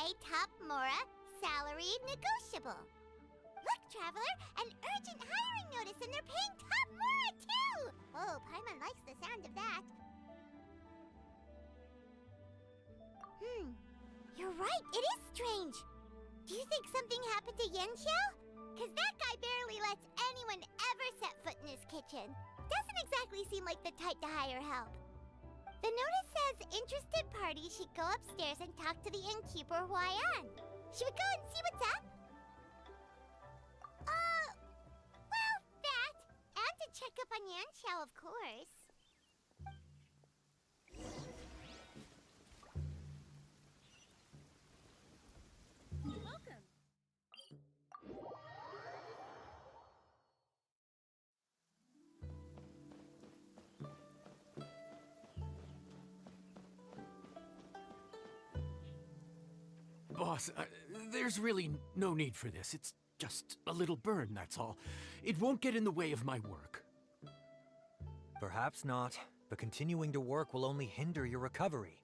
pay top Mora, salary negotiable. Look, Traveler, an urgent hiring notice and they're paying top Mora too! Oh, Paimon likes the sound of that. You're right, it is strange. Do you think something happened to Yenxiao? Cause that guy barely lets anyone ever set foot in his kitchen. Doesn't exactly seem like the type to hire help. The notice says interested parties should go upstairs and talk to the innkeeper Huayan. Should we go and see what's up? Well, that. And to check up on Yanxiao, of course. Welcome. Boss, there's really no need for this. It's just a little burn, that's all. It won't get in the way of my work. Perhaps not, but continuing to work will only hinder your recovery.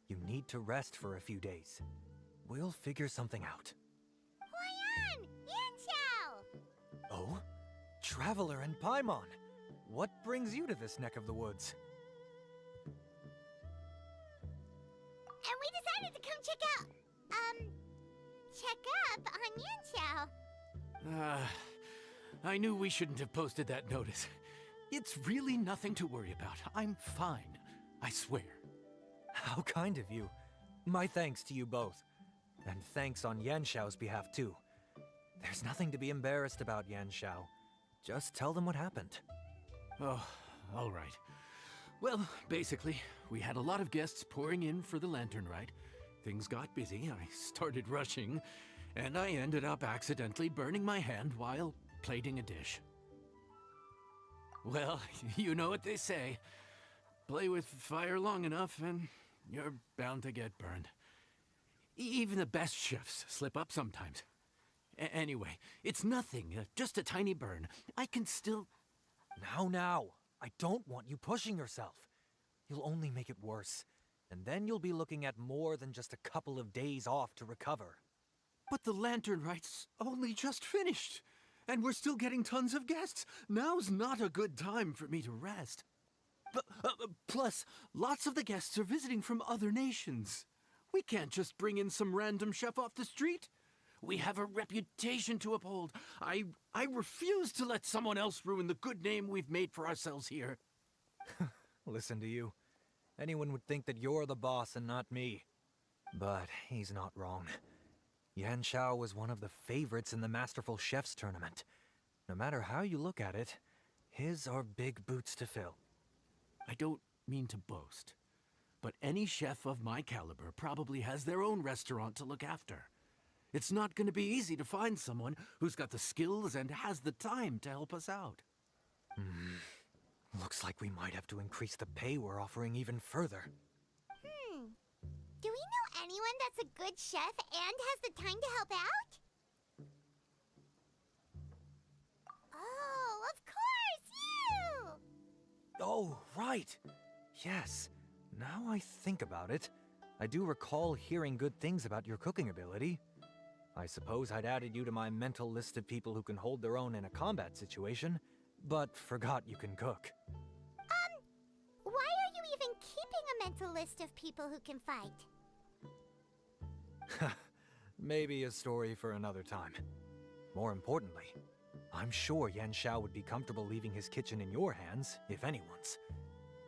You need to rest for a few days. We'll figure something out. Huayan! Yanxiao! Oh? Traveler and Paimon! What brings you to this neck of the woods? And we decided to come check up on Yanxiao. I knew we shouldn't have posted that notice. It's really nothing to worry about. I'm fine. I swear. How kind of you. My thanks to you both. And thanks on Yanxiao's behalf, too. There's nothing to be embarrassed about, Yanxiao. Just tell them what happened. Oh, all right. Well, basically, we had a lot of guests pouring in for the lantern ride. Things got busy, I started rushing, and I ended up accidentally burning my hand while plating a dish. Well, you know what they say. Play with fire long enough and you're bound to get burned. Even the best chefs slip up sometimes. Anyway, it's nothing, just a tiny burn. I can still... Now, I don't want you pushing yourself. You'll only make it worse. And then you'll be looking at more than just a couple of days off to recover. But the lantern right's only just finished. And we're still getting tons of guests. Now's not a good time for me to rest. Plus, lots of the guests are visiting from other nations. We can't just bring in some random chef off the street. We have a reputation to uphold. I refuse to let someone else ruin the good name we've made for ourselves here. Listen to you. Anyone would think that you're the boss and not me. But he's not wrong. Yanxiao was one of the favorites in the Masterful Chefs tournament. No matter how you look at it, his are big boots to fill. I don't mean to boast, but any chef of my caliber probably has their own restaurant to look after. It's not going to be easy to find someone who's got the skills and has the time to help us out. Looks like we might have to increase the pay we're offering even further. Do we know anyone that's a good chef and has the time to help out? Oh, of course, you! Oh, right. Yes. Now I think about it, I do recall hearing good things about your cooking ability. I suppose I'd added you to my mental list of people who can hold their own in a combat situation, but forgot you can cook. Why are you even keeping a mental list of people who can fight? Maybe a story for another time. More importantly, I'm sure Yanxiao would be comfortable leaving his kitchen in your hands, if anyone's.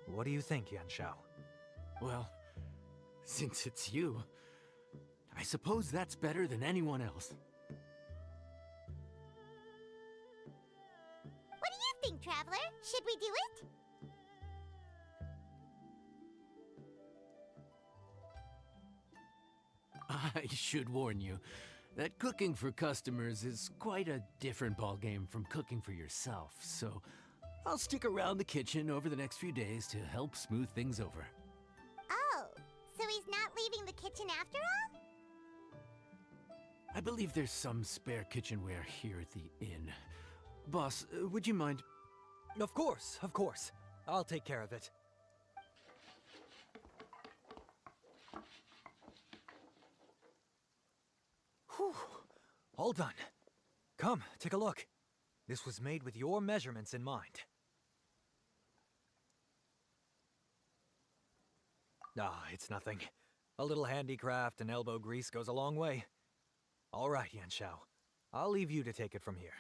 What do you think, Yanxiao? Well, since it's you, I suppose that's better than anyone else. What do you think, Traveler? Should we do it? I should warn you that cooking for customers is quite a different ballgame from cooking for yourself, so I'll stick around the kitchen over the next few days to help smooth things over. Oh, so he's not leaving the kitchen after all? I believe there's some spare kitchenware here at the inn. Boss, would you mind? Of course, of course. I'll take care of it. Whew. All done. Come, take a look. This was made with your measurements in mind. Ah, it's nothing. A little handicraft and elbow grease goes a long way. All right, Yanxiao. I'll leave you to take it from here.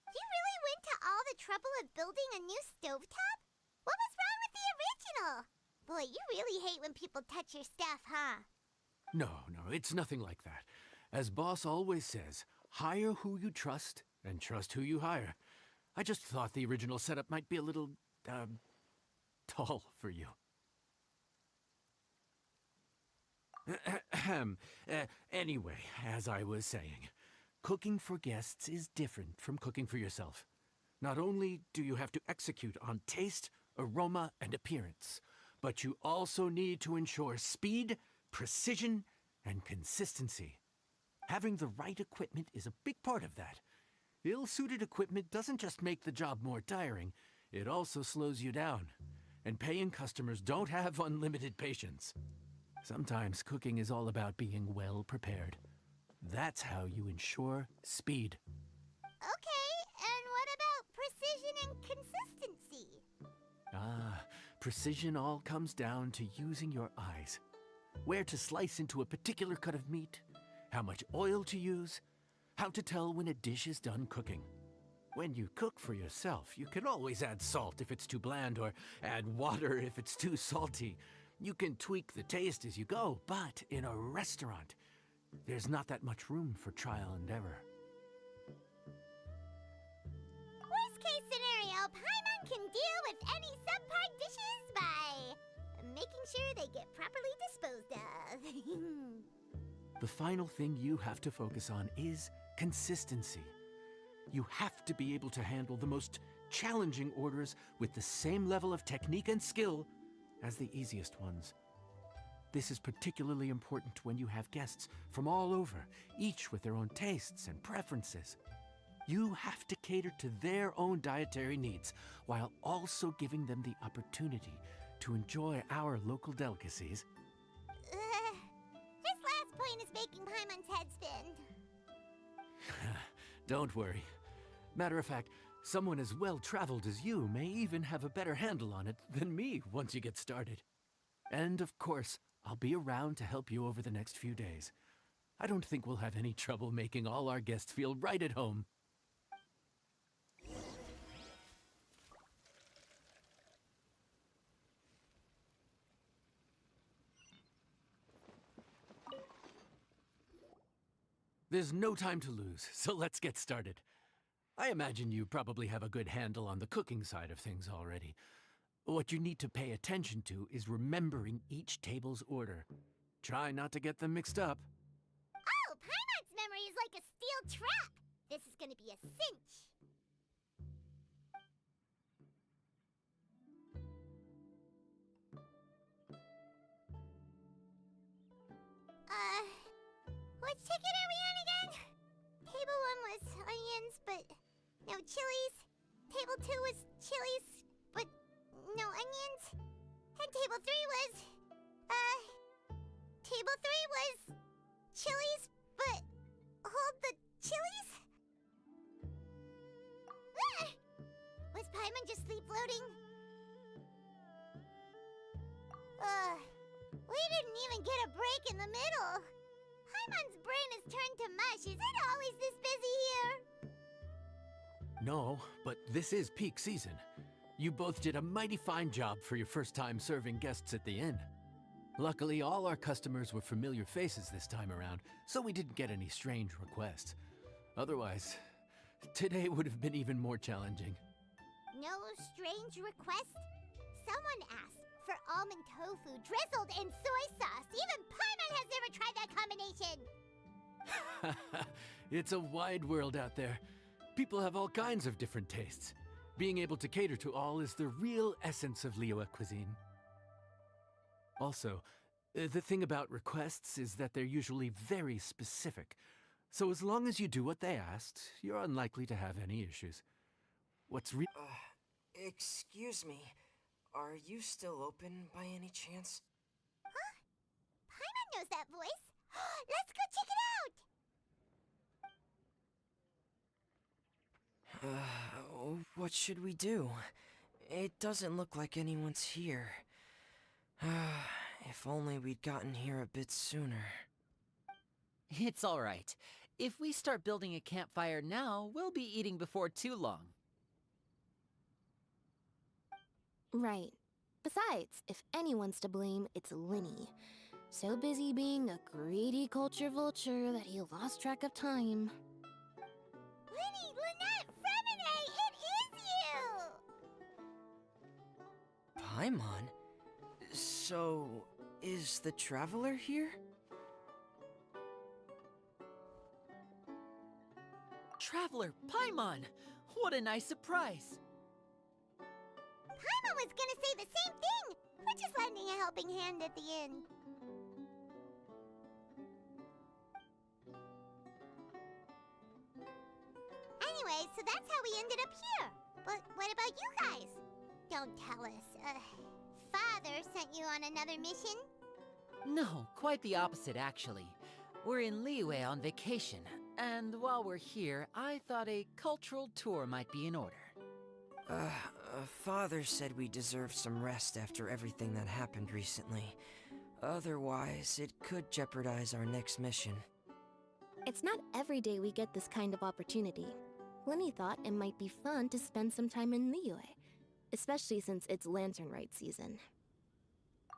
You really went to all the trouble of building a new stovetop? What was wrong with the original? Boy, you really hate when people touch your stuff, huh? No, it's nothing like that. As Boss always says, hire who you trust and trust who you hire. I just thought the original setup might be a little, tall for you. Anyway, as I was saying, cooking for guests is different from cooking for yourself. Not only do you have to execute on taste, aroma, and appearance, but you also need to ensure speed, precision, and consistency. Having the right equipment is a big part of that. Ill-suited equipment doesn't just make the job more tiring, it also slows you down. And paying customers don't have unlimited patience. Sometimes cooking is all about being well prepared. That's how you ensure speed. Okay, and what about precision and consistency? Precision all comes down to using your eyes. Where to slice into a particular cut of meat, how much oil to use, how to tell when a dish is done cooking. When you cook for yourself, you can always add salt if it's too bland or add water if it's too salty. You can tweak the taste as you go, but in a restaurant, there's not that much room for trial and error. Worst case scenario, Paimon can deal with any subpar dishes by making sure they get properly disposed of. The final thing you have to focus on is consistency. You have to be able to handle the most challenging orders with the same level of technique and skill as the easiest ones. This is particularly important when you have guests from all over, each with their own tastes and preferences. You have to cater to their own dietary needs, while also giving them the opportunity to enjoy our local delicacies. This last point is making Paimon's head spin. Don't worry. Matter of fact, someone as well-traveled as you may even have a better handle on it than me once you get started. And of course, I'll be around to help you over the next few days. I don't think we'll have any trouble making all our guests feel right at home. There's no time to lose, so let's get started. I imagine you probably have a good handle on the cooking side of things already. What you need to pay attention to is remembering each table's order. Try not to get them mixed up. Oh, Paimon's memory is like a steel trap. This is gonna be a cinch. Which ticket are we on again? Table 1 was onions, but no chilies. Table 2 was chilies, but no onions. And table 3 was, table 3 was chilies, but hold the chilies? Ah! Was Paimon just sleep floating? We didn't even get a break in the middle. Paimon's brain has turned to mush. Is it always this busy here? No, but this is peak season. You both did a mighty fine job for your first time serving guests at the inn. Luckily, all our customers were familiar faces this time around, so we didn't get any strange requests. Otherwise, today would have been even more challenging. No strange request? Someone asked for almond tofu drizzled in soy sauce. Even Paimon has never tried that combination. It's a wide world out there. People have all kinds of different tastes. Being able to cater to all is the real essence of Liyue cuisine. Also, the thing about requests is that they're usually very specific. So as long as you do what they asked, you're unlikely to have any issues. Excuse me. Are you still open by any chance? Paimon knows that voice. Let's go check it out! What should we do? It doesn't look like anyone's here. If only we'd gotten here a bit sooner. It's all right. If we start building a campfire now, we'll be eating before too long. Right. Besides, if anyone's to blame, it's Linny. So busy being a greedy culture vulture that he lost track of time. Linny, Lynette, Fremine, it is you! Paimon? So, is the Traveler here? Traveler, Paimon! What a nice surprise! Paimon was gonna say the same thing! We're just lending a helping hand at the end. Anyway, so that's how we ended up here. But what about you guys? Don't tell us. Father sent you on another mission? No, quite the opposite, actually. We're in Liyue on vacation, and while we're here, I thought a cultural tour might be in order. Father said we deserve some rest after everything that happened recently. Otherwise, it could jeopardize our next mission. It's not every day we get this kind of opportunity. Linny thought it might be fun to spend some time in Liyue, especially since it's Lantern Rite season.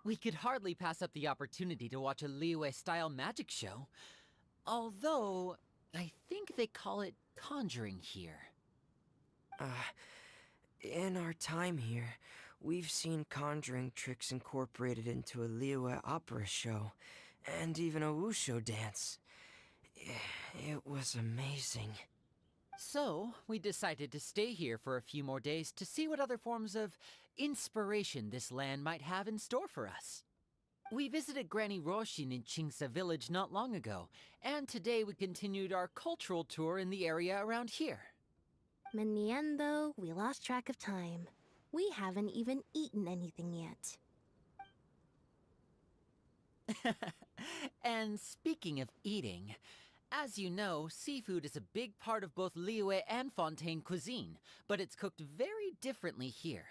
We could hardly pass up the opportunity to watch a Liyue-style magic show. Although, I think they call it conjuring here. In our time here, we've seen conjuring tricks incorporated into a Liyue opera show, and even a wushu dance. It was amazing. So, we decided to stay here for a few more days to see what other forms of inspiration this land might have in store for us. We visited Granny Roshin in Qingsa village not long ago, and today we continued our cultural tour in the area around here. In the end, though, we lost track of time. We haven't even eaten anything yet. And speaking of eating, as you know, seafood is a big part of both Liyue and Fontaine cuisine, but it's cooked very differently here.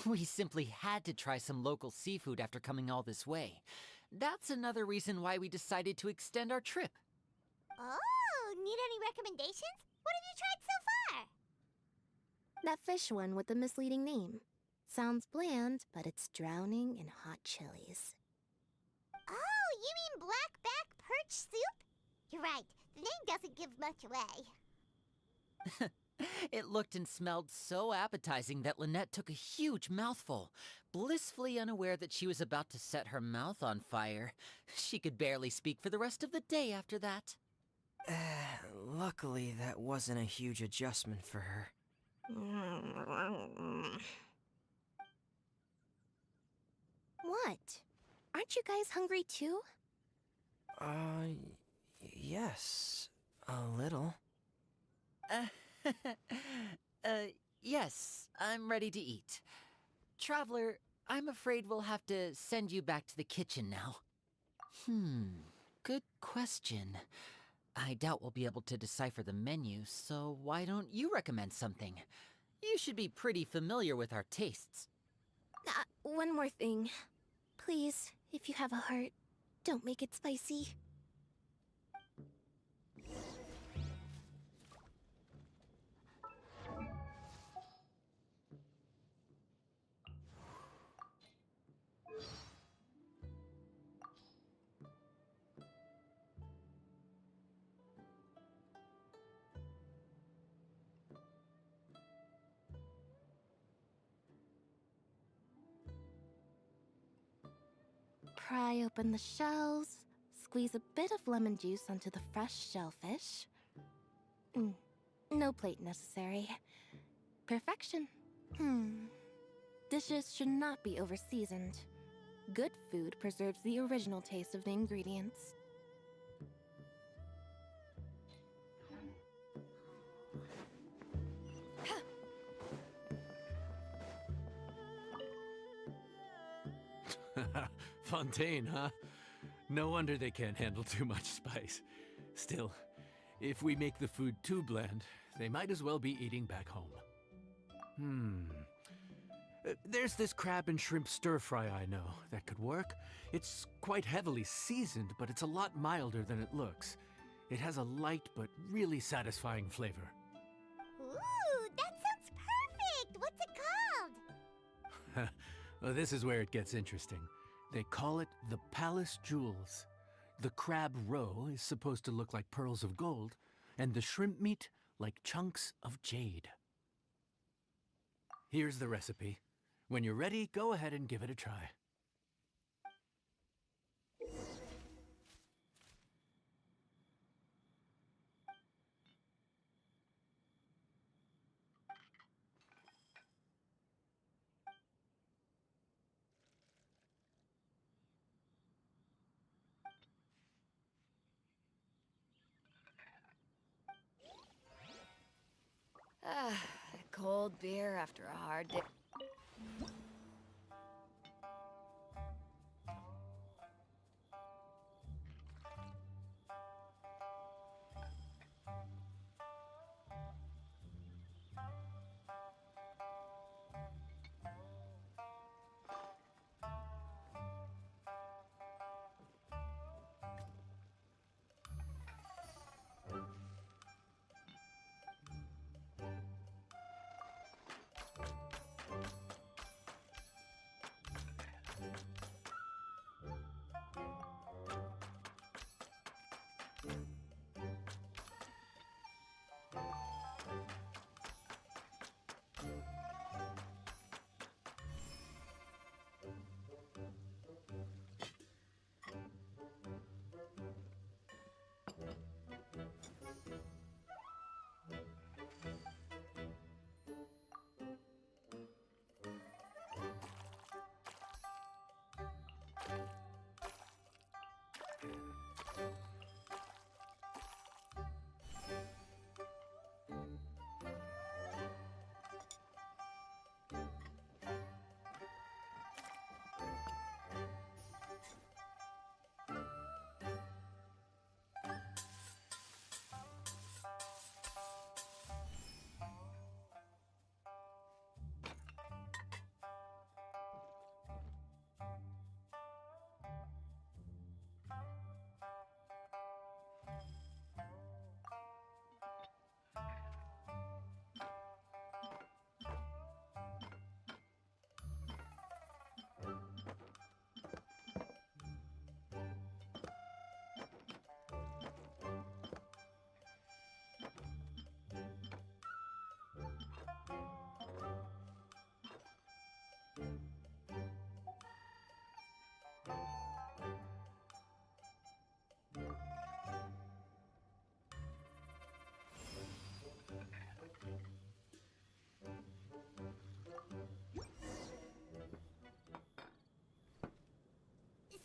We simply had to try some local seafood after coming all this way. That's another reason why we decided to extend our trip. Oh, need any recommendations? What have you tried so far? That fish one with the misleading name. Sounds bland, but it's drowning in hot chilies. Oh, you mean blackback perch soup? You're right, the name doesn't give much away. It looked and smelled so appetizing that Lynette took a huge mouthful, blissfully unaware that she was about to set her mouth on fire. She could barely speak for the rest of the day after that. Luckily, that wasn't a huge adjustment for her. What? Aren't you guys hungry too? Yes, a little. Yes, I'm ready to eat. Traveler, I'm afraid we'll have to send you back to the kitchen now. Good question. I doubt we'll be able to decipher the menu, so why don't you recommend something? You should be pretty familiar with our tastes. One more thing. Please, if you have a heart, don't make it spicy. Pry open the shells, squeeze a bit of lemon juice onto the fresh shellfish. No plate necessary. Perfection. Dishes should not be over-seasoned. Good food preserves the original taste of the ingredients. Fontaine, huh? No wonder they can't handle too much spice. Still, if we make the food too bland, they might as well be eating back home. There's this crab and shrimp stir-fry I know that could work. It's quite heavily seasoned, but it's a lot milder than it looks. It has a light but really satisfying flavor. Ooh, that sounds perfect! What's it called? Well, this is where it gets interesting. They call it the Palace Jewels. The crab roe is supposed to look like pearls of gold, and the shrimp meat like chunks of jade. Here's the recipe. When you're ready, go ahead and give it a try. Cold beer after a hard day.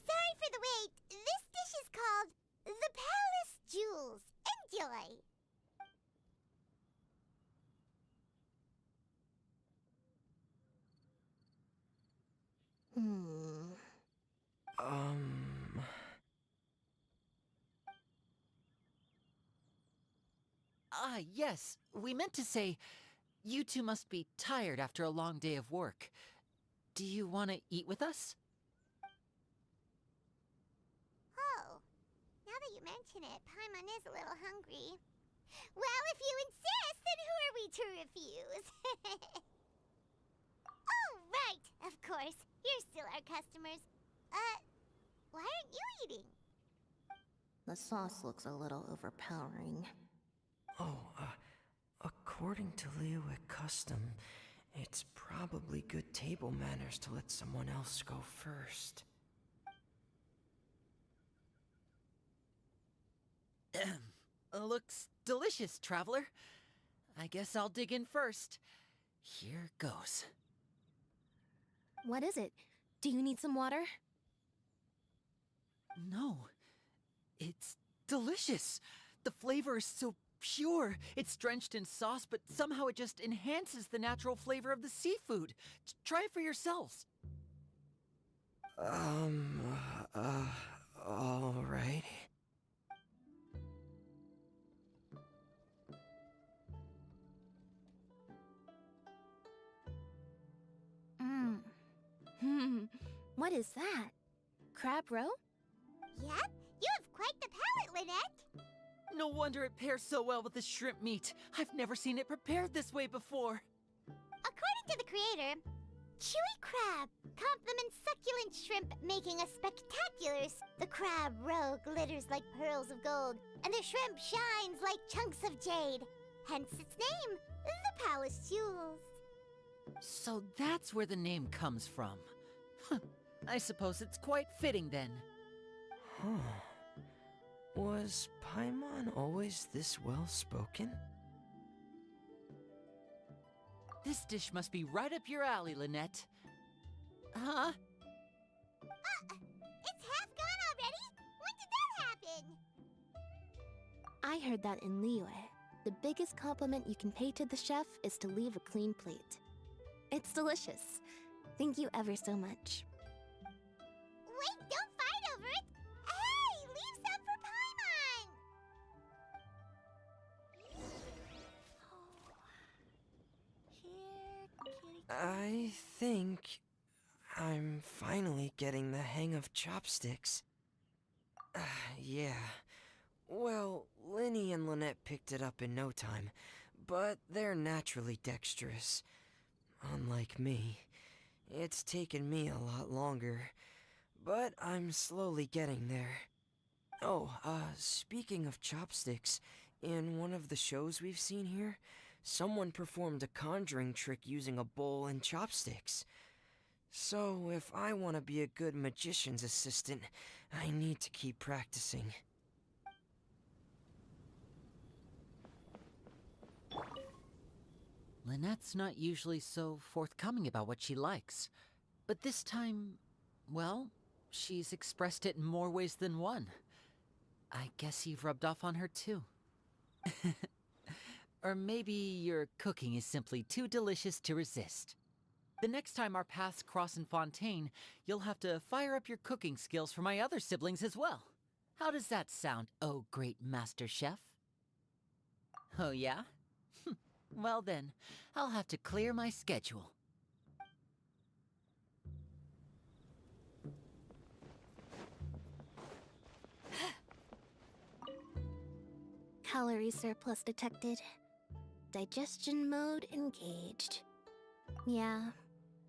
Sorry for the wait. This dish is called the Palace Jewels. Enjoy! Yes, we meant to say, you two must be tired after a long day of work. Do you want to eat with us? Oh, now that you mention it, Paimon is a little hungry. Well, if you insist, then who are we to refuse? Oh, right, of course. You're still our customers. Why aren't you eating? The sauce looks a little overpowering. According to Liyue custom, it's probably good table manners to let someone else go first. Looks delicious, traveler. I guess I'll dig in first. Here goes. What is it? Do you need some water? No, it's delicious. The flavor is so pure. It's drenched in sauce, but somehow it just enhances the natural flavor of the seafood. Try it for yourselves. All right. What is that? Crab roe? Yep, you have quite the palate, Lynette. No wonder it pairs so well with the shrimp meat. I've never seen it prepared this way before. According to the creator, chewy crab complements succulent shrimp, making a spectacular. The crab roe glitters like pearls of gold, and the shrimp shines like chunks of jade. Hence its name, the Palace Jewels. So that's where the name comes from. I suppose it's quite fitting then. Huh. Was Paimon always this well spoken? This dish must be right up your alley, Lynette. Huh? It's half gone already? When did that happen? I heard that in Liyue, the biggest compliment you can pay to the chef is to leave a clean plate. It's delicious. Thank you ever so much. Wait, don't fight over it! Hey, leave some for Paimon! I think I'm finally getting the hang of chopsticks. Yeah. Well, Linny and Lynette picked it up in no time, but they're naturally dexterous. Unlike me, it's taken me a lot longer, but I'm slowly getting there. Oh, speaking of chopsticks, in one of the shows we've seen here, someone performed a conjuring trick using a bowl and chopsticks. So, if I want to be a good magician's assistant, I need to keep practicing. Lynette's not usually so forthcoming about what she likes. But this time, well, she's expressed it in more ways than one. I guess you've rubbed off on her too. Or maybe your cooking is simply too delicious to resist. The next time our paths cross in Fontaine, you'll have to fire up your cooking skills for my other siblings as well. How does that sound, oh great master chef? Oh yeah? Well then, I'll have to clear my schedule. Calorie surplus detected. Digestion mode engaged. Yeah.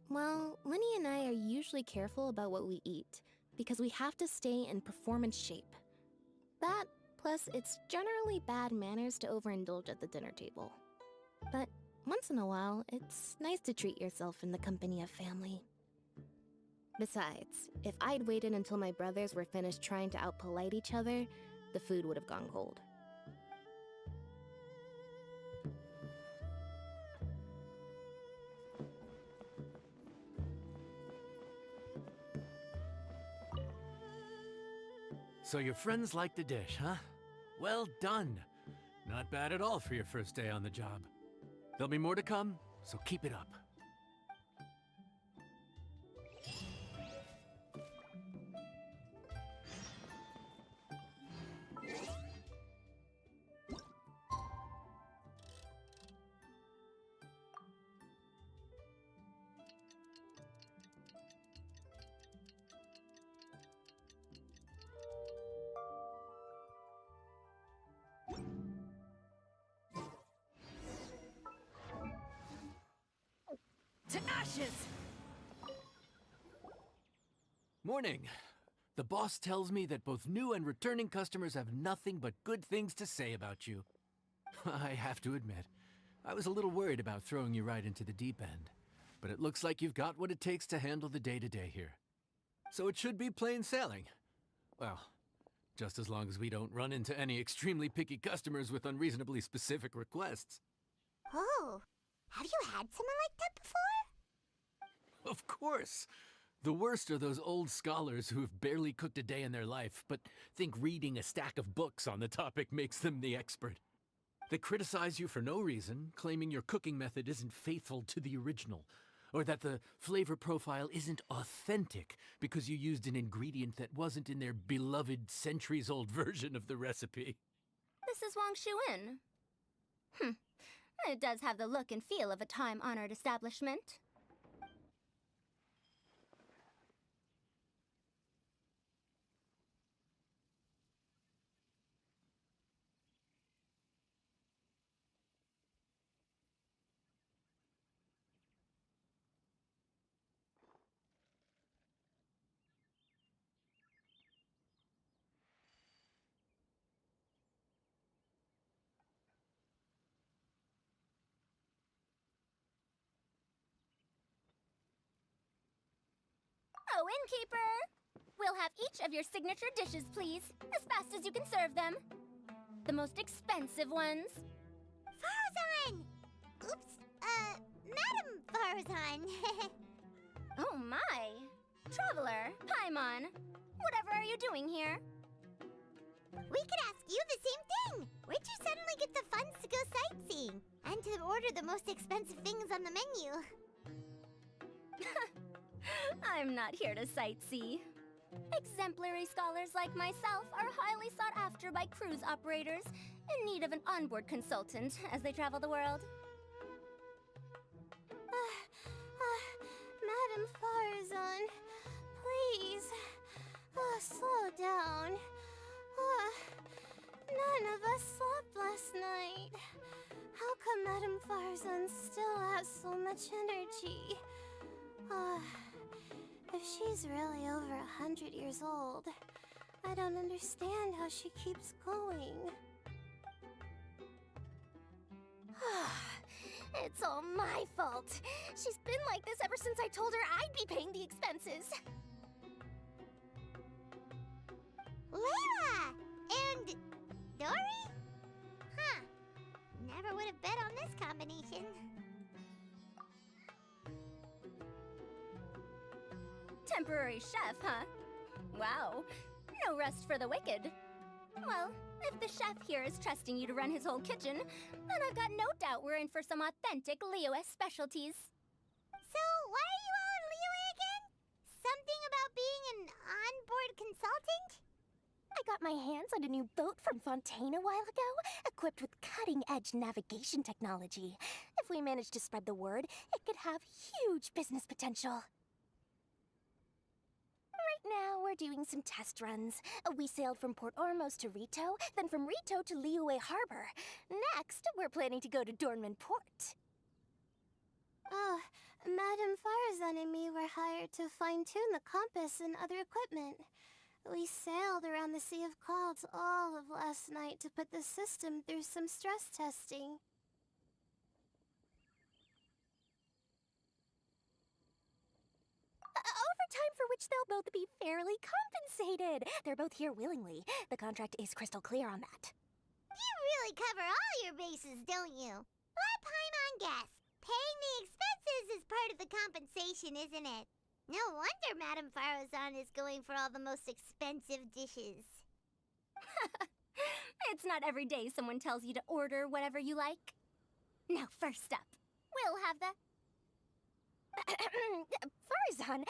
Well, Linny and I are usually careful about what we eat, because we have to stay in performance shape. That, plus it's generally bad manners to overindulge at the dinner table. But once in a while, it's nice to treat yourself in the company of family. Besides, if I'd waited until my brothers were finished trying to out-polite each other, the food would have gone cold. So your friends like the dish, huh? Well done. Not bad at all for your first day on the job. There'll be more to come, so keep it up. To ashes! Morning. The boss tells me that both new and returning customers have nothing but good things to say about you. I have to admit, I was a little worried about throwing you right into the deep end, but it looks like you've got what it takes to handle the day-to-day here. So it should be plain sailing. Well, just as long as we don't run into any extremely picky customers with unreasonably specific requests. Oh, have you had someone like that before? Of course! The worst are those old scholars who've barely cooked a day in their life, but think reading a stack of books on the topic makes them the expert. They criticize you for no reason, claiming your cooking method isn't faithful to the original, or that the flavor profile isn't authentic because you used an ingredient that wasn't in their beloved centuries-old version of the recipe. This is Wang Shuin. It does have the look and feel of a time-honored establishment. Oh, innkeeper! We'll have each of your signature dishes, please, as fast as you can serve them. The most expensive ones. Farazan! Oops, Madam Farazan. Oh my! Traveler, Paimon, whatever are you doing here? We could ask you the same thing! Where'd you suddenly get the funds to go sightseeing? And to order the most expensive things on the menu? I'm not here to sightsee. Exemplary scholars like myself are highly sought after by cruise operators in need of an onboard consultant as they travel the world. Madam Farazan, please, slow down. None of us slept last night. How come Madam Farazan still has so much energy? If she's really over 100 years old, I don't understand how she keeps going. It's all my fault. She's been like this ever since I told her I'd be paying the expenses. Layla! And Dory? Huh. Never would have bet on this combination. Temporary chef, huh? Wow. No rest for the wicked. Well, if the chef here is trusting you to run his whole kitchen, then I've got no doubt we're in for some authentic Liyue specialties. So, why are you all in Liyue again? Something about being an onboard consultant? I got my hands on a new boat from Fontaine a while ago, equipped with cutting-edge navigation technology. If we manage to spread the word, it could have huge business potential. Right now, we're doing some test runs. We sailed from Port Ormos to Rito, then from Rito to Liyue Harbor. Next, we're planning to go to Dornman Port. Oh, Madam Farazan and me were hired to fine-tune the compass and other equipment. We sailed around the Sea of Clouds all of last night to put the system through some stress testing. Overtime for which they'll both be fairly compensated. They're both here willingly. The contract is crystal clear on that. You really cover all your bases, don't you? Let Paimon guess. Paying the expenses is part of the compensation, isn't it? No wonder Madame Farazan is going for all the most expensive dishes. It's not every day someone tells you to order whatever you like. Now, first up, we'll have the... Farazan,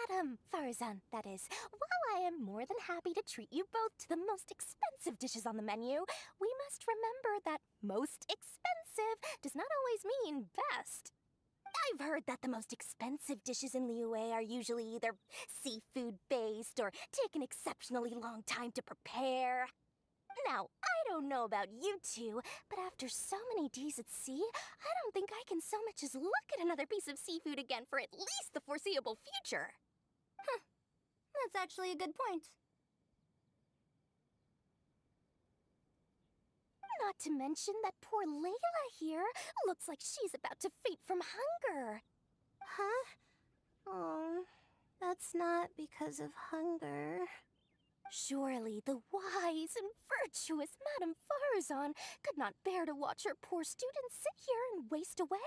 Madam Farazan, that is. While I am more than happy to treat you both to the most expensive dishes on the menu, we must remember that most expensive does not always mean best. I've heard that the most expensive dishes in Liyue are usually either seafood-based or take an exceptionally long time to prepare. Now, I don't know about you two, but after so many days at sea, I don't think I can so much as look at another piece of seafood again for at least the foreseeable future. Huh. That's actually a good point. Not to mention that poor Layla here looks like she's about to faint from hunger. Huh? Oh, that's not because of hunger. Surely the wise and virtuous Madame Farazan could not bear to watch her poor students sit here and waste away.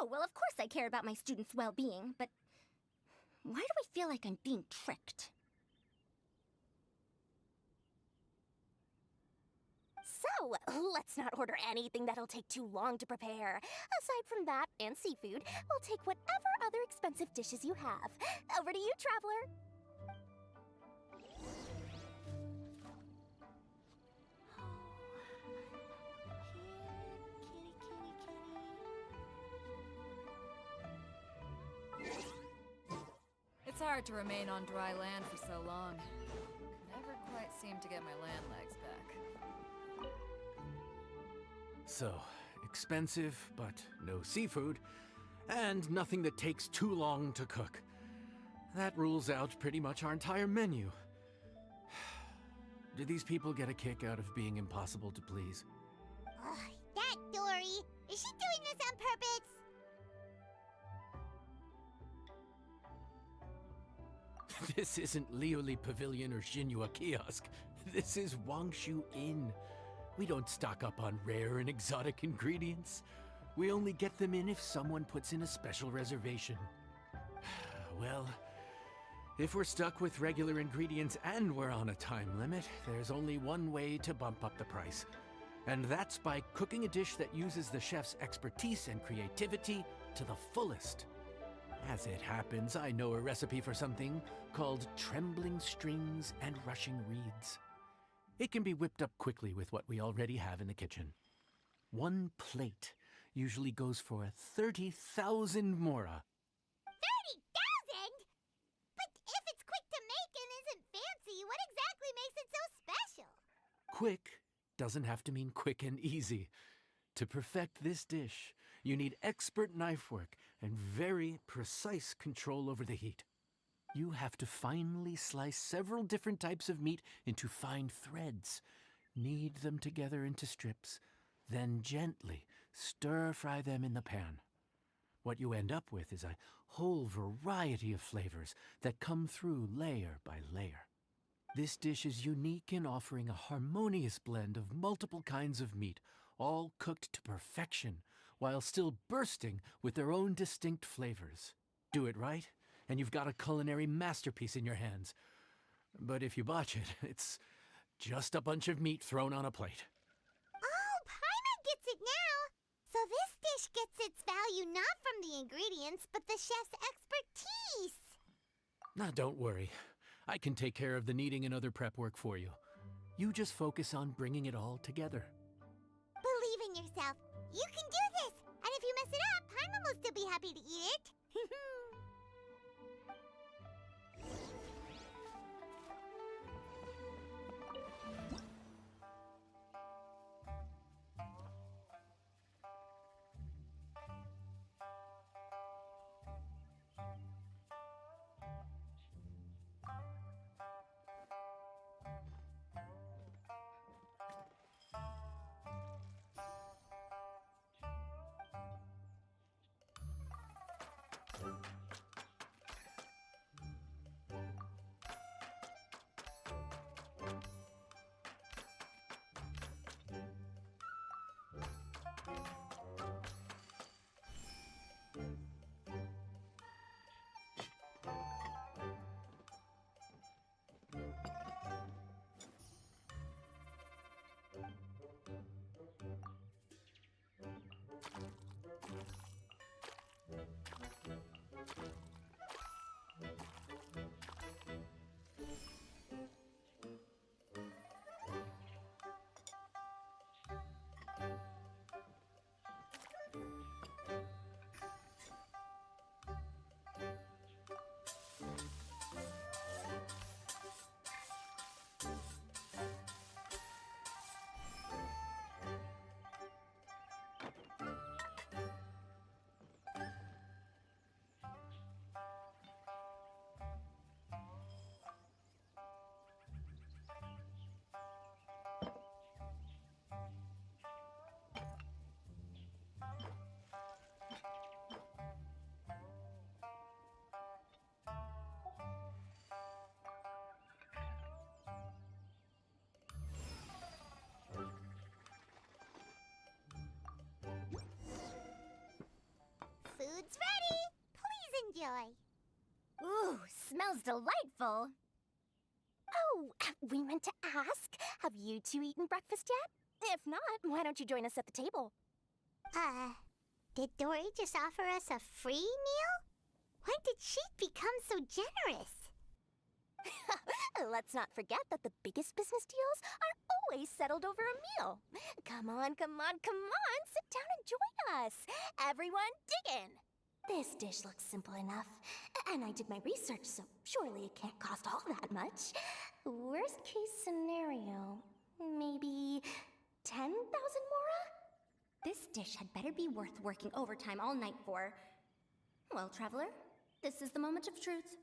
Oh, well, of course I care about my students' well-being, but why do I feel like I'm being tricked? So, let's not order anything that'll take too long to prepare. Aside from that and seafood, we'll take whatever other expensive dishes you have. Over to you, traveler. It's hard to remain on dry land for so long. Never quite seem to get my land legs back. So, expensive, but no seafood, and nothing that takes too long to cook. That rules out pretty much our entire menu. Do these people get a kick out of being impossible to please? Ugh, that Dory! Is she doing this on purpose? This isn't Liuli Pavilion or Xinhua Kiosk. This is Wangshu Inn. We don't stock up on rare and exotic ingredients. We only get them in if someone puts in a special reservation. Well, if we're stuck with regular ingredients and we're on a time limit, there's only one way to bump up the price. And that's by cooking a dish that uses the chef's expertise and creativity to the fullest. As it happens, I know a recipe for something called trembling strings and rushing reeds. It can be whipped up quickly with what we already have in the kitchen. One plate usually goes for 30,000 mora. 30,000? But if it's quick to make and isn't fancy, what exactly makes it so special? Quick doesn't have to mean quick and easy. To perfect this dish, you need expert knife work and very precise control over the heat. You have to finely slice several different types of meat into fine threads, knead them together into strips, then gently stir-fry them in the pan. What you end up with is a whole variety of flavors that come through layer by layer. This dish is unique in offering a harmonious blend of multiple kinds of meat, all cooked to perfection, while still bursting with their own distinct flavors. Do it right, and you've got a culinary masterpiece in your hands. But if you botch it, it's just a bunch of meat thrown on a plate. Oh, Paimon gets it now! So this dish gets its value not from the ingredients, but the chef's expertise! Now, don't worry. I can take care of the kneading and other prep work for you. You just focus on bringing it all together. Believe in yourself. You can do this! And if you mess it up, Paimon will still be happy to eat it. Food's ready! Please enjoy! Ooh, smells delightful. Oh, we meant to ask, have you two eaten breakfast yet? If not, why don't you join us at the table? Did Dory just offer us a free meal? When did she become so generous? Let's not forget that the biggest business deals are always settled over a meal. Come on, come on, come on! Sit down and join us! Everyone, dig in! This dish looks simple enough, and I did my research, so surely it can't cost all that much. Worst case scenario, maybe 10,000 mora? This dish had better be worth working overtime all night for. Well, traveler, this is the moment of truth.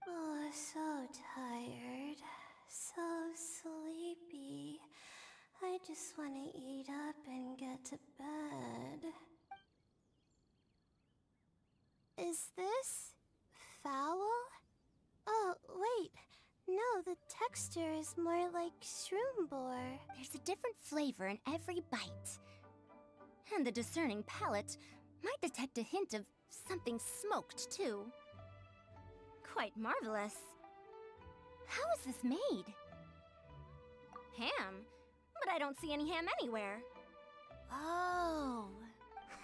Oh, so tired. So sleepy. I just want to eat up and get to bed. Is this foul? Oh, wait. No, the texture is more like shroom boar. There's a different flavor in every bite. And the discerning palate might detect a hint of something smoked, too. Quite marvelous. How is this made? Ham? But I don't see any ham anywhere. Oh.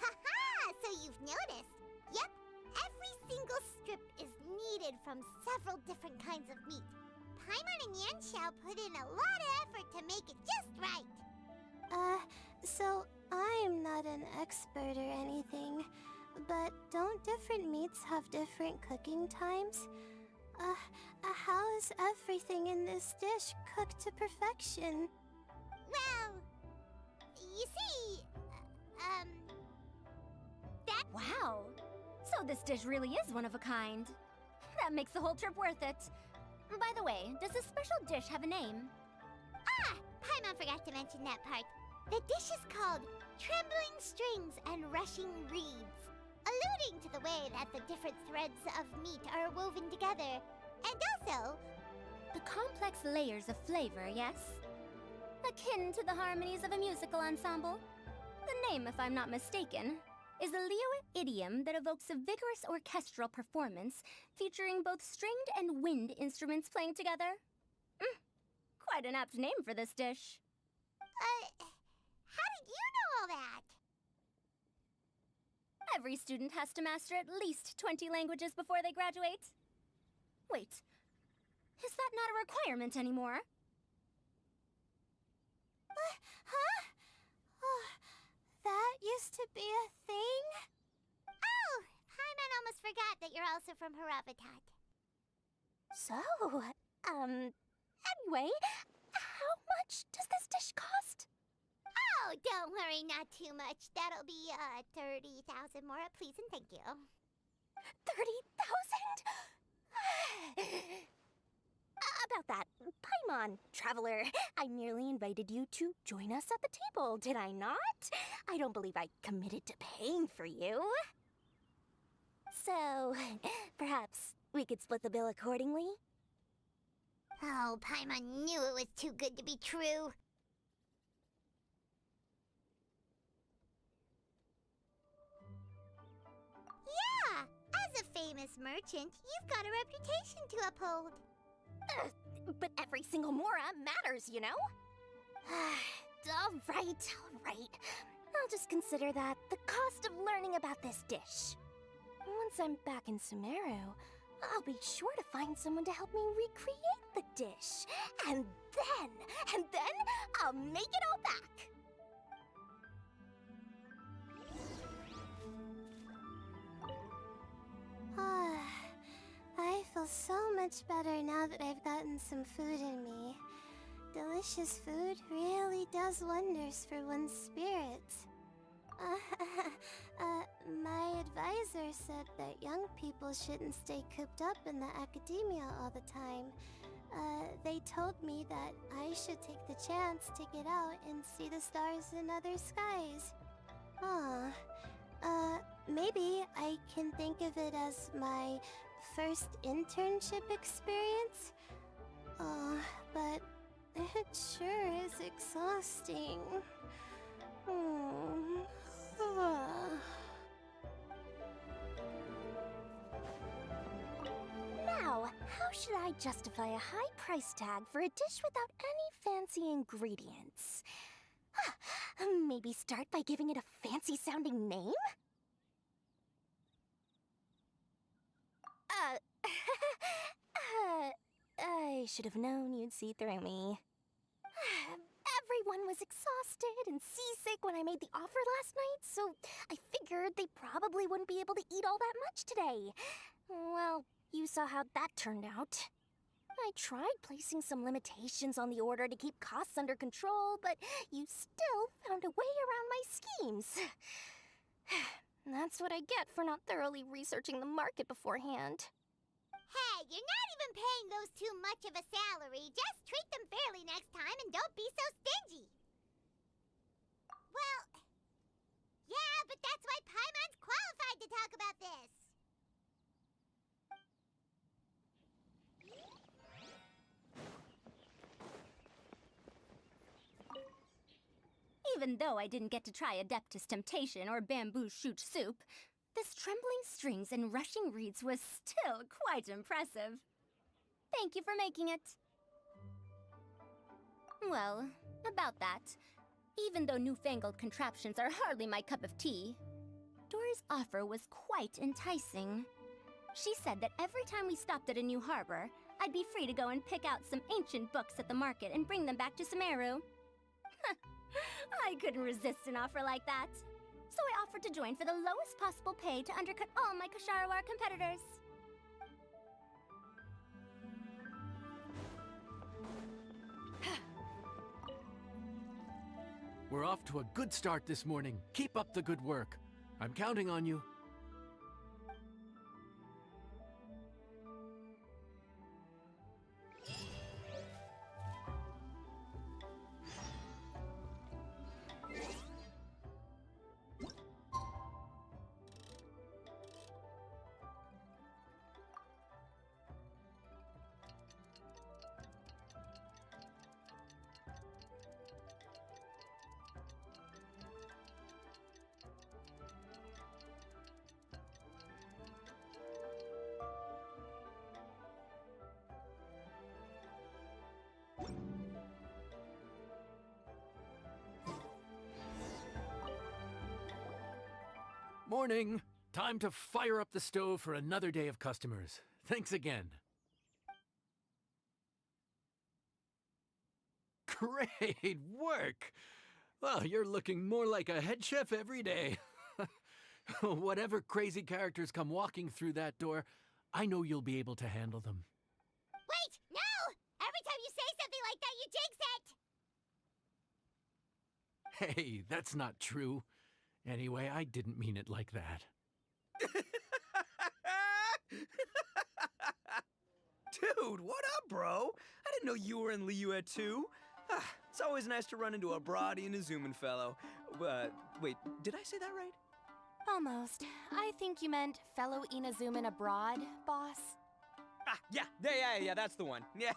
Haha! So you've noticed. Yep, every single strip is kneaded from several different kinds of meat. Paimon and Yanxiao put in a lot of effort to make it just right. So I'm not an expert or anything, but don't different meats have different cooking times? How is everything in this dish cooked to perfection? Well, you see, that... Wow. So this dish really is one of a kind. That makes the whole trip worth it. By the way, does this special dish have a name? Ah! Paimon forgot to mention that part. The dish is called Trembling Strings and Rushing Reeds, alluding to the way that the different threads of meat are woven together. And also... The complex layers of flavor, yes? Akin to the harmonies of a musical ensemble? The name, if I'm not mistaken, is a Liyue idiom that evokes a vigorous orchestral performance featuring both stringed and wind instruments playing together. Quite an apt name for this dish. How did you know all that? Every student has to master at least 20 languages before they graduate. Wait, is that not a requirement anymore? Huh? Oh, that used to be a thing? Oh, Paimon almost forgot that you're also from Haravatat. So, anyway, how much does this dish cost? Oh, don't worry, not too much. That'll be, 30,000 mora, please and thank you. 30,000? About that, Paimon, traveler, I nearly invited you to join us at the table, did I not? I don't believe I committed to paying for you. So, perhaps we could split the bill accordingly? Oh, Paimon knew it was too good to be true. Yeah, as a famous merchant, you've got a reputation to uphold. But every single mora matters, you know? All right. I'll just consider that the cost of learning about this dish. Once I'm back in Sumeru, I'll be sure to find someone to help me recreate the dish. And then I'll make it all back. I feel so much better now that I've gotten some food in me. Delicious food really does wonders for one's spirits. My advisor said that young people shouldn't stay cooped up in the academia all the time. They told me that I should take the chance to get out and see the stars in other skies. Maybe I can think of it as my first internship experience? But it sure is exhausting. Now, how should I justify a high price tag for a dish without any fancy ingredients? Maybe start by giving it a fancy-sounding name? I should have known you'd see through me. Everyone was exhausted and seasick when I made the offer last night, so I figured they probably wouldn't be able to eat all that much today. Well, you saw how that turned out. I tried placing some limitations on the order to keep costs under control, but you still found a way around my schemes. That's what I get for not thoroughly researching the market beforehand. Hey, you're not even paying those too much of a salary. Just treat them fairly next time and don't be so stingy. Well, yeah, but that's why Paimon's qualified to talk about this. Even though I didn't get to try Adeptus Temptation or Bamboo Shoot Soup, this trembling strings and rushing reeds was still quite impressive. Thank you for making it. Well, about that, even though newfangled contraptions are hardly my cup of tea, Dory's offer was quite enticing. She said that every time we stopped at a new harbor, I'd be free to go and pick out some ancient books at the market and bring them back to Sumeru. I couldn't resist an offer like that. So I offered to join for the lowest possible pay to undercut all my Ksharawar competitors. We're off to a good start this morning. Keep up the good work. I'm counting on you. Morning. Time to fire up the stove for another day of customers. Thanks again. Great work! Well, you're looking more like a head chef every day. Whatever crazy characters come walking through that door, I know you'll be able to handle them. Wait, no! Every time you say something like that, you jinx it! Hey, that's not true. Anyway, I didn't mean it like that. Dude, what up, bro? I didn't know you were in Liyue too. It's always nice to run into a Brody and a Zoomin fellow. Wait, did I say that right? Almost. I think you meant fellow Inazuman abroad, boss. Yeah, that's the one. Yeah,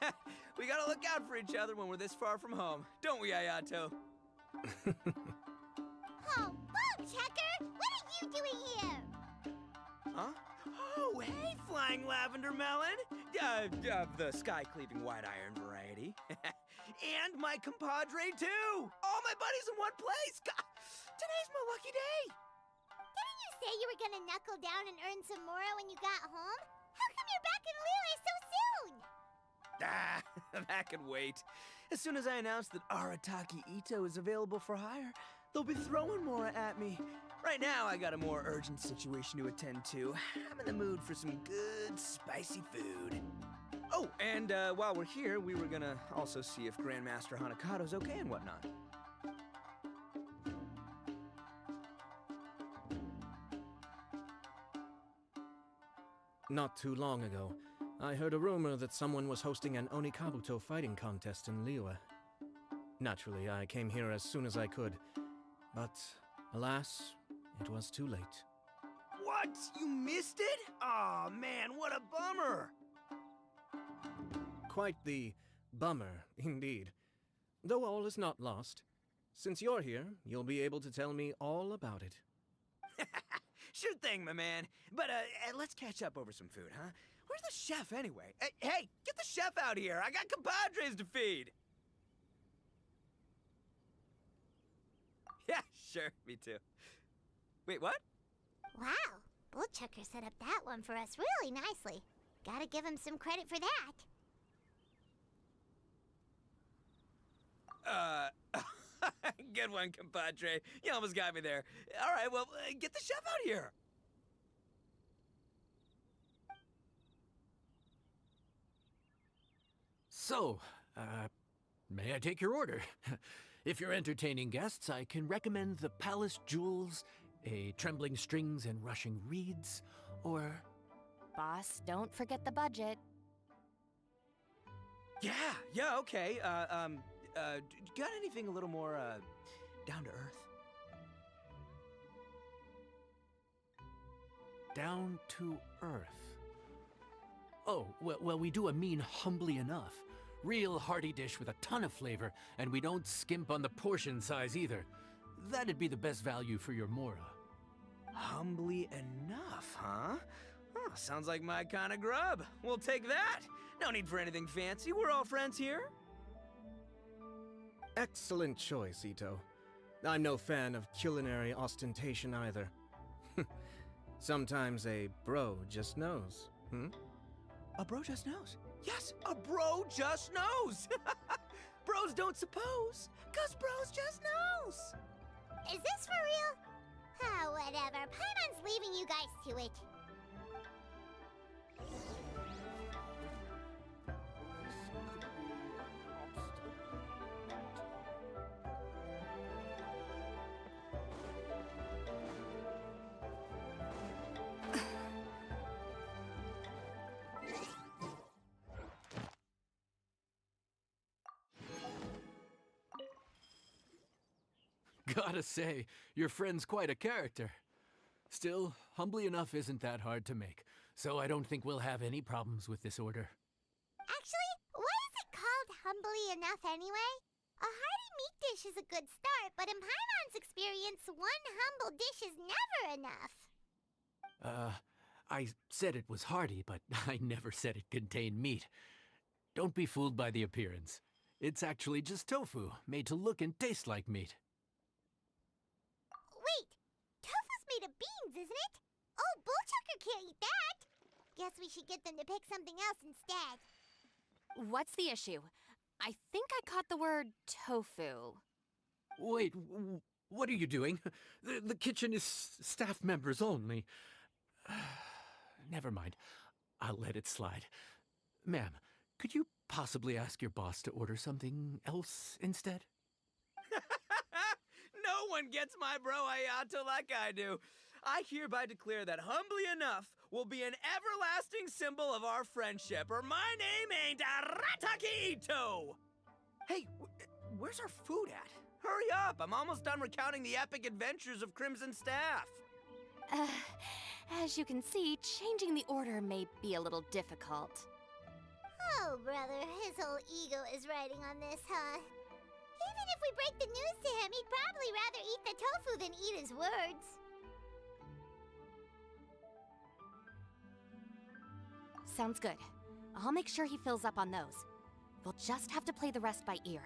we gotta look out for each other when we're this far from home, don't we, Ayato? Oh, Bug Checker! What are you doing here? Huh? Oh, hey, Flying Lavender Melon! The sky-cleaving white iron variety. And my compadre, too! All my buddies in one place! God, today's my lucky day! Didn't you say you were gonna knuckle down and earn some more when you got home? How come you're back in Liyue so soon? That could wait. As soon as I announce that Arataki Ito is available for hire, they'll be throwing more at me. Right now, I got a more urgent situation to attend to. I'm in the mood for some good, spicy food. Oh, and while we're here, we were gonna also see if Grandmaster Hanakado's okay and whatnot. Not too long ago, I heard a rumor that someone was hosting an Onikabuto fighting contest in Liyue. Naturally, I came here as soon as I could, but alas, it was too late. What? You missed it? Aw, man, what a bummer! Quite the bummer, indeed. Though all is not lost. Since you're here, you'll be able to tell me all about it. Sure thing, my man. But let's catch up over some food, huh? Where's the chef, anyway? Hey, get the chef out here! I got compadres to feed! Yeah, sure, me too. Wait, what? Wow, Bullchucker set up that one for us really nicely. Gotta give him some credit for that. Good one, compadre. You almost got me there. All right, well, get the chef out here. So, may I take your order? If you're entertaining guests, I can recommend the Palace Jewels, a Trembling Strings and Rushing Reeds, or... Boss, don't forget the budget. Yeah, okay. Got anything a little more, down to earth? Down to earth. Oh, well, we do a mean humbly enough. Real hearty dish with a ton of flavor, and we don't skimp on the portion size either. That'd be the best value for your Mora. Humbly enough, huh? Oh, sounds like my kind of grub. We'll take that. No need for anything fancy. We're all friends here. Excellent choice, Ito. I'm no fan of culinary ostentation either. Sometimes a bro just knows, A bro just knows. Yes, a bro just knows. Bros don't suppose, 'cause bros just knows. Is this for real? Oh, whatever. Paimon's leaving you guys to it. Gotta say, your friend's quite a character. Still, humbly enough isn't that hard to make, so I don't think we'll have any problems with this order. Actually, why is it called humbly enough anyway? A hearty meat dish is a good start, but in Paimon's experience, one humble dish is never enough. I said it was hearty, but I never said it contained meat. Don't be fooled by the appearance. It's actually just tofu, made to look and taste like meat. Wait, tofu's made of beans, isn't it? Oh, Bullchucker can't eat that. Guess we should get them to pick something else instead. What's the issue? I think I caught the word tofu. Wait, what are you doing? The kitchen is staff members only. Never mind. I'll let it slide. Ma'am, could you possibly ask your boss to order something else instead? No one gets my bro Ayato like I do. I hereby declare that humbly enough will be an everlasting symbol of our friendship, or my name ain't Arataki Ito! Hey, where's our food at? Hurry up, I'm almost done recounting the epic adventures of Crimson Staff. As you can see, changing the order may be a little difficult. Oh, brother, his whole ego is riding on this, huh? Even if we break the news to him, he'd probably rather eat the tofu than eat his words. Sounds good. I'll make sure he fills up on those. We'll just have to play the rest by ear.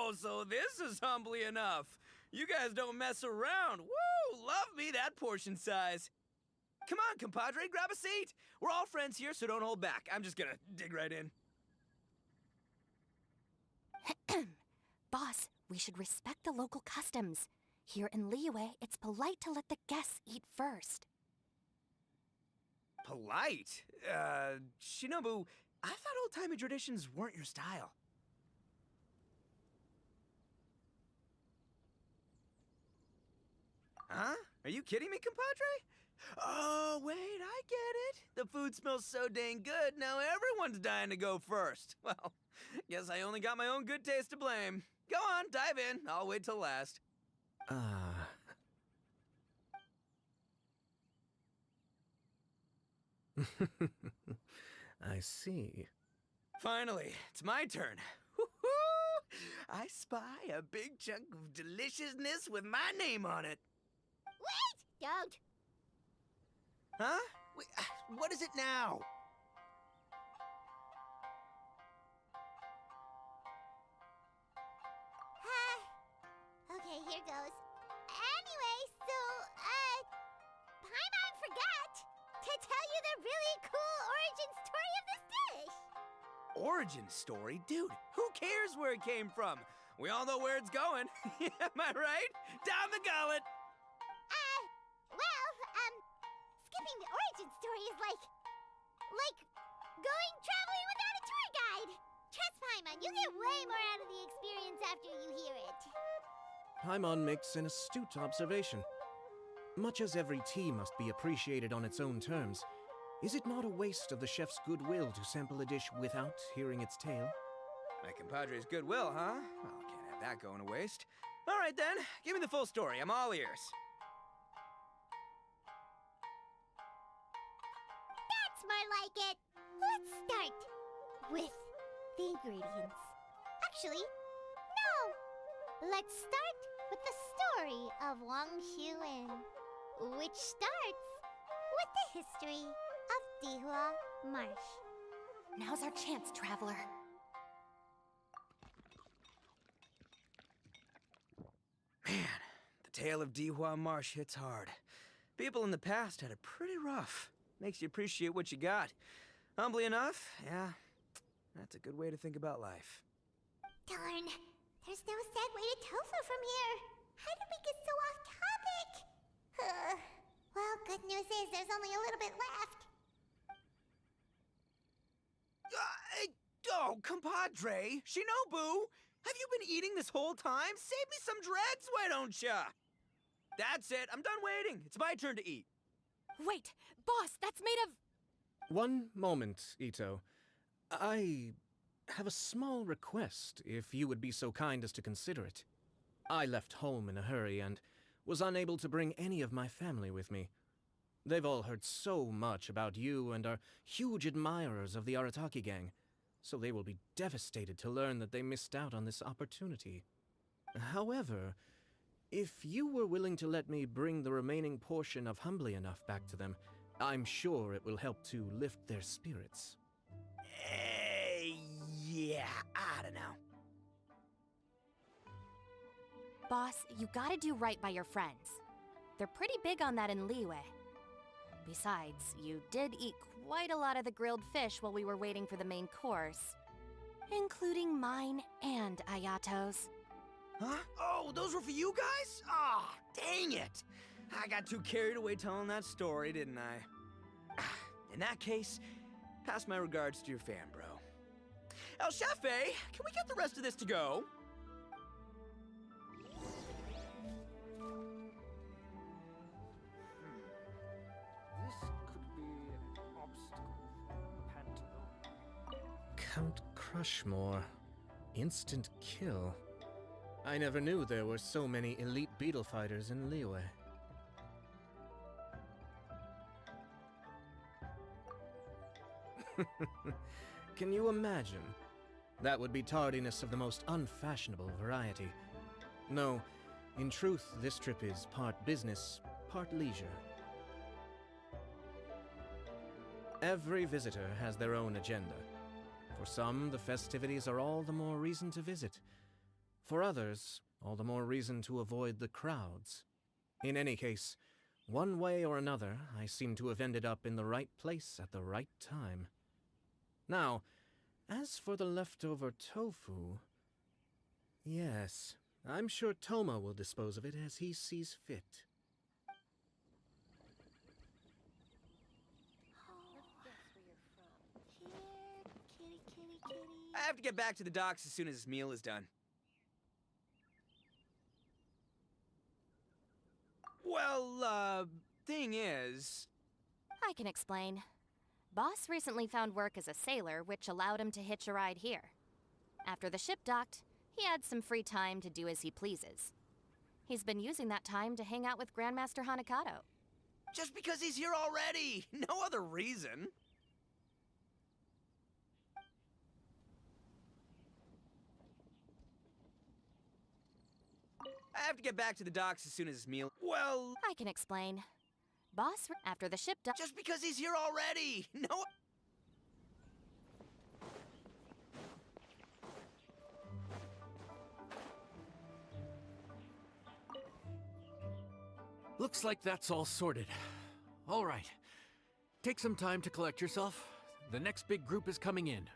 Oh, so this is humbly enough. You guys don't mess around. Woo! Love me that portion size. Come on, compadre, grab a seat. We're all friends here, so don't hold back. I'm just gonna dig right in. Boss, we should respect the local customs. Here in Liyue, it's polite to let the guests eat first. Polite? Shinobu, I thought old-timey traditions weren't your style. Huh? Are you kidding me, compadre? Oh, wait, I get it. The food smells so dang good, now everyone's dying to go first. Well, guess I only got my own good taste to blame. Go on, dive in. I'll wait till last. I see. Finally, it's my turn. Woo-hoo! I spy a big chunk of deliciousness with my name on it. Wait! Don't! Huh? Wait, what is it now? Okay, here goes. Anyway, so, Paimon forgot to tell you the really cool origin story of this dish. Origin story? Dude, who cares where it came from? We all know where it's going. Am I right? Down the gullet! Skipping the origin story is like going traveling without a tour guide. Trust Paimon, you get way more out of the experience after you hear it. Paimon makes an astute observation. Much as every tea must be appreciated on its own terms, is it not a waste of the chef's goodwill to sample a dish without hearing its tale? My compadre's goodwill, huh? Well, can't have that going to waste. All right then, give me the full story. I'm all ears. That's more like it. Let's start with the ingredients. Actually, no. Let's start with the story of Wang Xuan, which starts with the history of Dihua Marsh. Now's our chance, traveler. Man, the tale of Dihua Marsh hits hard. People in the past had it pretty rough. Makes you appreciate what you got. Humbly enough, yeah, that's a good way to think about life. Darn, there's no segue to tofu from here. How did we get so off topic? Well, good news is there's only a little bit left. Oh, compadre, Shinobu, have you been eating this whole time? Save me some dregs, why don't ya? That's it, I'm done waiting. It's my turn to eat. Wait, boss, that's made of... One moment, Ito. I have a small request, if you would be so kind as to consider it. I left home in a hurry and was unable to bring any of my family with me. They've all heard so much about you and are huge admirers of the Arataki gang, so they will be devastated to learn that they missed out on this opportunity. However, if you were willing to let me bring the remaining portion of Humbly Enough back to them, I'm sure it will help to lift their spirits. Yeah, I don't know. Boss, you gotta do right by your friends. They're pretty big on that in Liyue. Besides, you did eat quite a lot of the grilled fish while we were waiting for the main course. Including mine and Ayato's. Huh? Oh, those were for you guys? Ah, dang it! I got too carried away telling that story, didn't I? In that case, pass my regards to your fan, bro. El Chefe, can we get the rest of this to go? This could be an obstacle for Pantalo. Count Crushmore. Instant kill. I never knew there were so many elite beetle fighters in Liyue. Can you imagine? That would be tardiness of the most unfashionable variety. No, in truth, this trip is part business, part leisure. Every visitor has their own agenda. For some, the festivities are all the more reason to visit. For others, all the more reason to avoid the crowds. In any case, one way or another, I seem to have ended up in the right place at the right time. Now, as for the leftover tofu... Yes, I'm sure Toma will dispose of it as he sees fit. Kitty, kitty, kitty. I have to get back to the docks as soon as this meal is done. Well, thing is... I can explain. Boss recently found work as a sailor, which allowed him to hitch a ride here. After the ship docked, he had some free time to do as he pleases. He's been using that time to hang out with Grandmaster Hanakato. Just because he's here already! No other reason! I have to get back to the docks as soon as this meal... Well... I can explain. Boss, after the ship docked... Just because he's here already! No... Looks like that's all sorted. All right. Take some time to collect yourself. The next big group is coming in.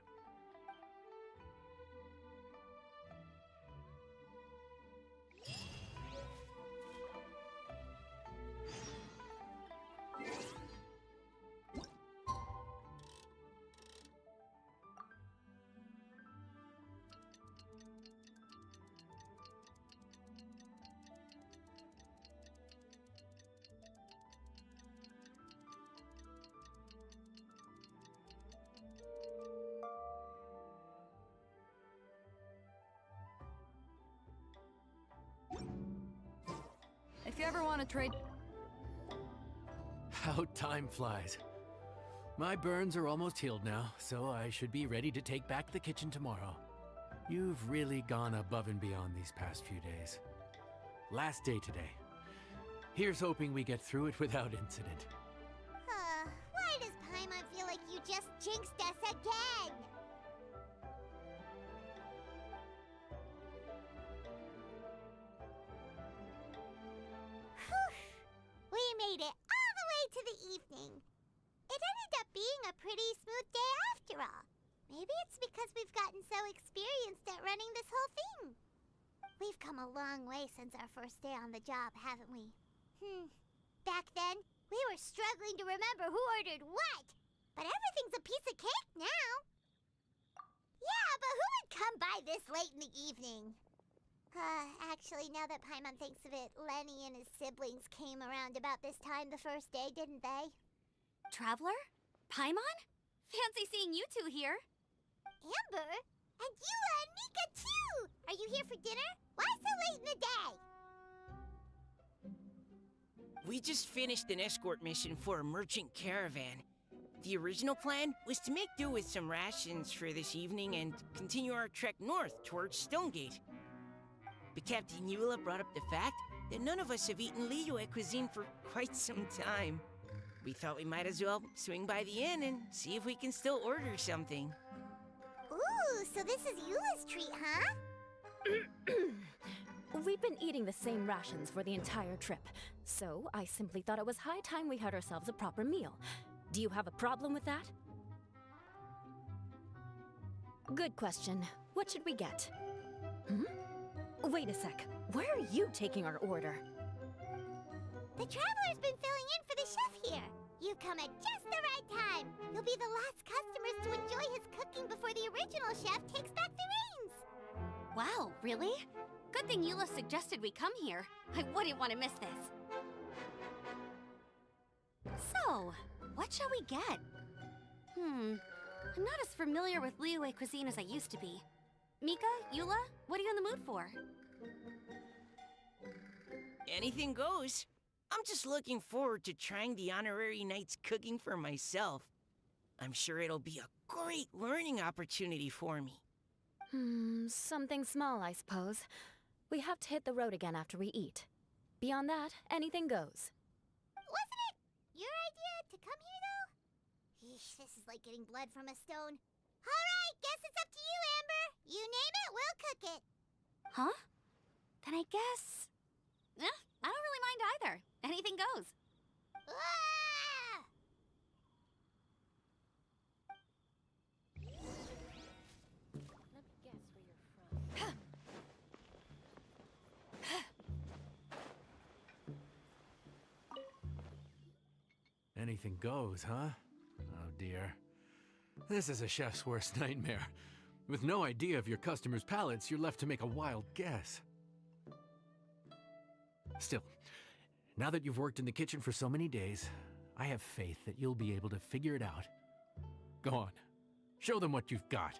If you ever want to trade... How time flies. My burns are almost healed now, so I should be ready to take back the kitchen tomorrow. You've really gone above and beyond these past few days. Last day today. Here's hoping we get through it without incident. Why does Paimon feel like you just jinxed us again? Whew. We made it all the way to the evening. It ended up being a pretty smooth day after all. Maybe it's because we've gotten so experienced at running this whole thing. We've come a long way since our first day on the job, haven't we? Back then, we were struggling to remember who ordered what. But everything's a piece of cake now. Yeah, but who would come by this late in the evening? Actually, now that Paimon thinks of it, Lenny and his siblings came around about this time the first day, didn't they? Traveler? Paimon? Fancy seeing you two here. Amber? And Eula and Mika, too! Are you here for dinner? Why so late in the day? We just finished an escort mission for a merchant caravan. The original plan was to make do with some rations for this evening and continue our trek north towards Stonegate. But Captain Eula brought up the fact that none of us have eaten Liyue cuisine for quite some time. We thought we might as well swing by the inn and see if we can still order something. Ooh, so this is Eula's treat, huh? We've been eating the same rations for the entire trip, so I simply thought it was high time we had ourselves a proper meal. Do you have a problem with that? Good question. What should we get? Wait a sec. Where are you taking our order? The Traveler's been filling in for the chef here. You come at just the right time. You'll be the last customers to enjoy his cooking before the original chef takes back the reins. Wow, really? Good thing Eula suggested we come here. I wouldn't want to miss this. So, what shall we get? I'm not as familiar with Liyue cuisine as I used to be. Mika, Eula, what are you in the mood for? Anything goes. I'm just looking forward to trying the honorary knight's cooking for myself. I'm sure it'll be a great learning opportunity for me. Something small, I suppose. We have to hit the road again after we eat. Beyond that, anything goes. Wasn't it your idea to come here, though? Eesh, this is like getting blood from a stone. All right, guess it's up to you, Amber. You name it, we'll cook it. Huh? Then I guess... I don't really mind either. Anything goes. Ah! Let me guess where you're from. Anything goes, huh? Oh dear. This is a chef's worst nightmare. With no idea of your customers' palates, you're left to make a wild guess. Still, now that you've worked in the kitchen for so many days, I have faith that you'll be able to figure it out. Go on. Show them what you've got.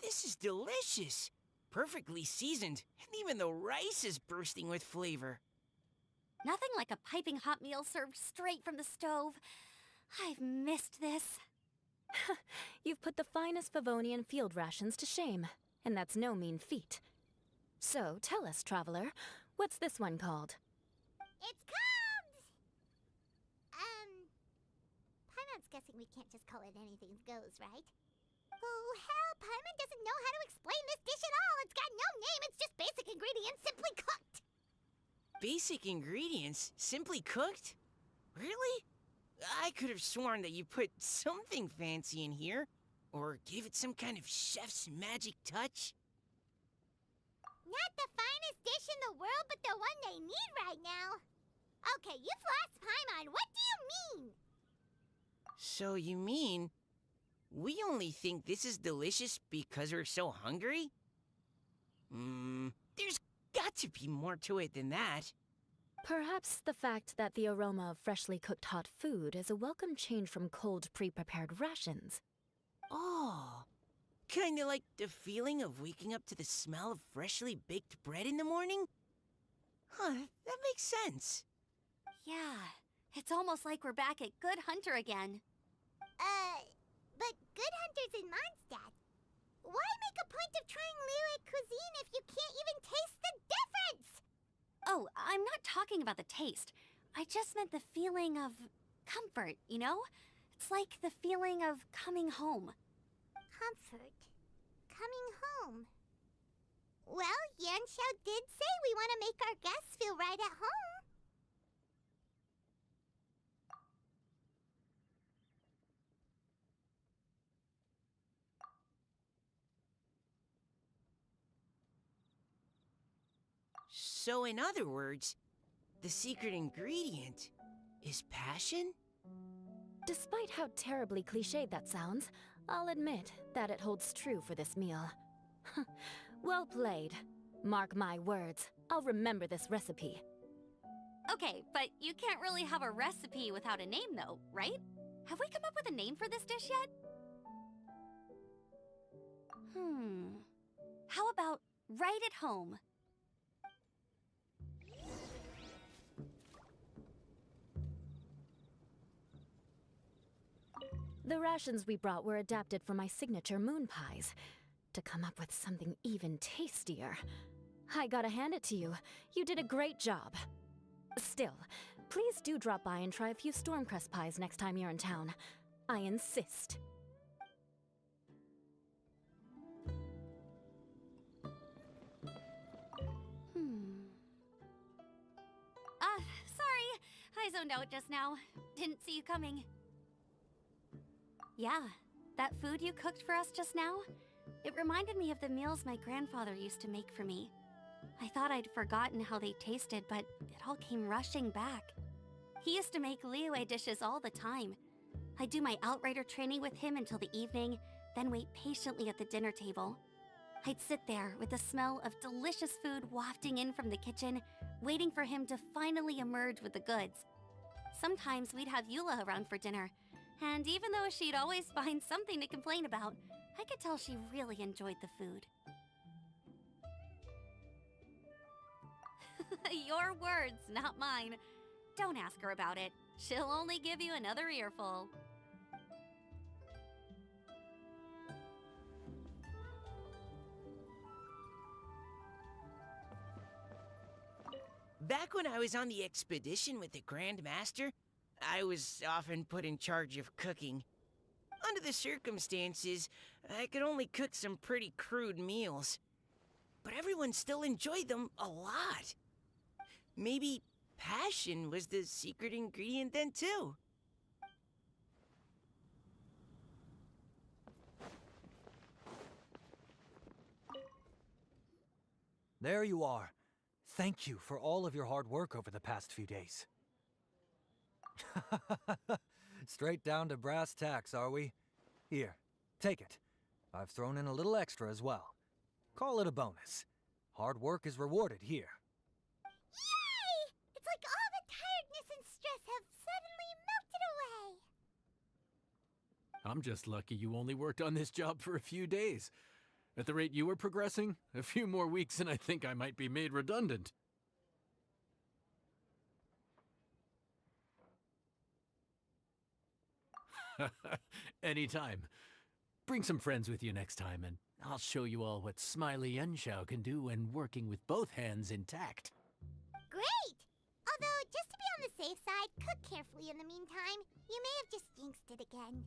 This is delicious. Perfectly seasoned, and even the rice is bursting with flavor. Nothing like a piping hot meal served straight from the stove. I've missed this. You've put the finest Favonian field rations to shame, and that's no mean feat. So, tell us, traveler, what's this one called? It's called... Paimon's guessing we can't just call it anything goes, right? Oh, hell, Paimon doesn't know how to explain this dish at all. It's got no name, it's just basic ingredients simply cooked. Basic ingredients? Simply cooked? Really? I could have sworn that you put something fancy in here, or gave it some kind of chef's magic touch. Not the finest dish in the world, but the one they need right now. Okay, you've lost Paimon. What do you mean? So you mean we only think this is delicious because we're so hungry? There's got to be more to it than that. Perhaps the fact that the aroma of freshly cooked hot food is a welcome change from cold, pre-prepared rations. Oh, kinda like the feeling of waking up to the smell of freshly baked bread in the morning? Huh, that makes sense. Yeah, it's almost like we're back at Good Hunter again. But Good Hunter's in Mondstadt. Why make a point of trying Liyue cuisine if you can't even taste the difference? Oh, I'm not talking about the taste. I just meant the feeling of comfort, you know? It's like the feeling of coming home. Comfort. Coming home. Well, Yanxiao did say we want to make our guests feel right at home. So in other words, the secret ingredient is passion? Despite how terribly cliched that sounds, I'll admit that it holds true for this meal. Well played. Mark my words, I'll remember this recipe. Okay, but you can't really have a recipe without a name though, right? Have we come up with a name for this dish yet? How about right at home? The rations we brought were adapted from my signature moon pies. To come up with something even tastier. I gotta hand it to you. You did a great job. Still, please do drop by and try a few Stormcrest pies next time you're in town. I insist. Sorry. I zoned out just now. Didn't see you coming. Yeah, that food you cooked for us just now? It reminded me of the meals my grandfather used to make for me. I thought I'd forgotten how they tasted, but it all came rushing back. He used to make Liyue dishes all the time. I'd do my outrider training with him until the evening, then wait patiently at the dinner table. I'd sit there with the smell of delicious food wafting in from the kitchen, waiting for him to finally emerge with the goods. Sometimes we'd have Eula around for dinner, and even though she'd always find something to complain about, I could tell she really enjoyed the food. Your words, not mine. Don't ask her about it. She'll only give you another earful. Back when I was on the expedition with the Grand Master, I was often put in charge of cooking. Under the circumstances, I could only cook some pretty crude meals. But everyone still enjoyed them a lot. Maybe passion was the secret ingredient then, too. There you are. Thank you for all of your hard work over the past few days. Straight down to brass tacks, are we? Here, take it. I've thrown in a little extra as well. Call it a bonus. Hard work is rewarded here. Yay! It's like all the tiredness and stress have suddenly melted away. I'm just lucky you only worked on this job for a few days. At the rate you were progressing, a few more weeks and I think I might be made redundant. Anytime. Bring some friends with you next time, and I'll show you all what Smiley Yenshao can do when working with both hands intact. Great! Although, just to be on the safe side, cook carefully in the meantime. You may have just jinxed it again.